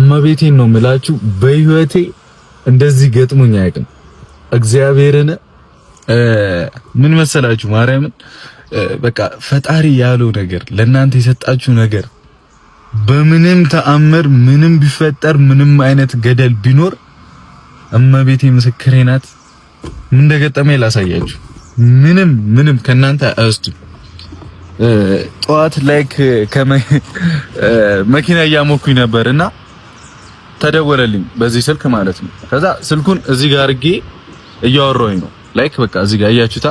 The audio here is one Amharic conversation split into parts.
እመቤቴን ነው የምላችሁ በህይወቴ እንደዚህ ገጥሞኝ አያውቅም። እግዚአብሔርን ምን መሰላችሁ ማርያምን በቃ ፈጣሪ ያለው ነገር ለእናንተ የሰጣችሁ ነገር በምንም ተአምር ምንም ቢፈጠር ምንም አይነት ገደል ቢኖር እመቤቴ ምስክሬ ናት። ምን እንደገጠመኝ ላሳያችሁ። ምንም ከናንተ አይወስድም። ጠዋት ላይክ መኪና እያሞኩኝ ነበርና ተደወለልኝ በዚህ ስልክ ማለት ነው። ከዛ ስልኩን እዚህ ጋር አድርጌ እያወራሁኝ ነው ላይክ በቃ እዚህ ጋር እያችሁታ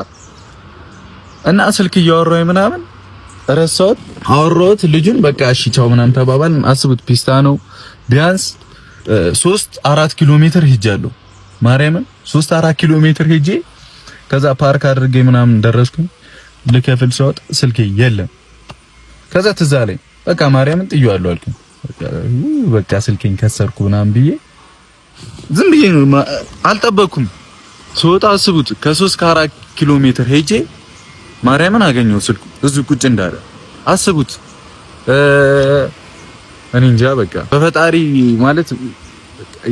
እና ስልክ እያወራሁኝ ምናምን ረሳሁት። አወራሁት ልጁን በቃ እሺ ቻው ምናምን ተባባልን። አስቡት ፒስታ ነው ቢያንስ 3-4 ኪሎ ሜትር ሄጃለሁ። ማርያምን 3-4 ኪሎ ሜትር ሄጄ ከዛ ፓርክ አድርጌ ምናምን ደረስኩኝ። ልከፍል ስወጣ ስልኬ የለም። ከዛ ትዝ አለኝ በቃ ማርያምን ጥዬዋለሁ አልኩኝ። በቃ ስልኬን ከሰርኩ ምናምን ብዬ ዝም ብዬ ነው አልጠበኩም። ስወጣ አስቡት ከ3-4 ኪሎ ሜትር ሄጄ ማርያምን አገኘው ስልኩ እዚሁ ቁጭ እንዳለ አስቡት። እኔ እንጃ በቃ በፈጣሪ ማለት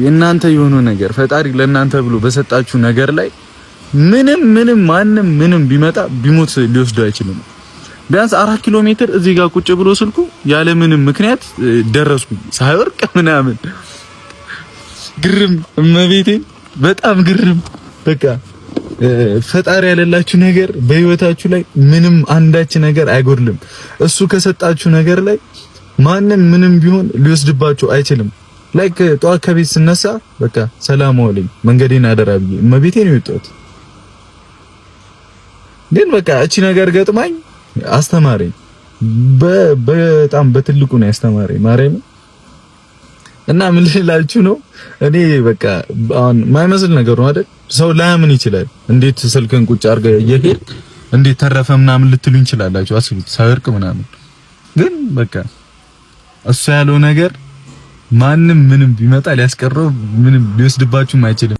የእናንተ የሆነ ነገር ፈጣሪ ለእናንተ ብሎ በሰጣችሁ ነገር ላይ ምንም ማንም ቢመጣ ቢሞት ሊወስዱ አይችልም። ቢያንስ 4 ኪሎ ሜትር እዚህ ጋር ቁጭ ብሎ ስልኩ ያለ ምንም ምክንያት ደረስኩኝ ሳይወርቅ ምናምን። ግርም እመቤቴ በጣም ግርም። በቃ ፈጣሪ ያለላችሁ ነገር በህይወታችሁ ላይ ምንም አንዳች ነገር አይጎድልም። እሱ ከሰጣችሁ ነገር ላይ ማንም ምንም ቢሆን ሊወስድባችሁ አይችልም። ላይክ ጠዋት ከቤት ስነሳ በቃ ሰላም ዋለኝ መንገዴን አደራ ብዬ እመቤቴ ነው የወጣሁት። ግን በቃ እቺ ነገር ገጥማኝ አስተማረኝ። በጣም በትልቁ ነው ያስተማረኝ ማርያም። እና ምን ልላችሁ ነው እኔ በቃ አሁን ማይመስል ነገር ነው አይደል? ሰው ላያምን ይችላል። እንዴት ስልክን ቁጭ አድርገህ እየሄድክ እንዴት ተረፈ ምናምን ልትሉኝ ይችላላችሁ። አስቡት ሳይወርቅ ምናምን። ግን በቃ እሱ ያለው ነገር ማንም ምንም ቢመጣ ሊያስቀረው ምንም ሊወስድባችሁም አይችልም።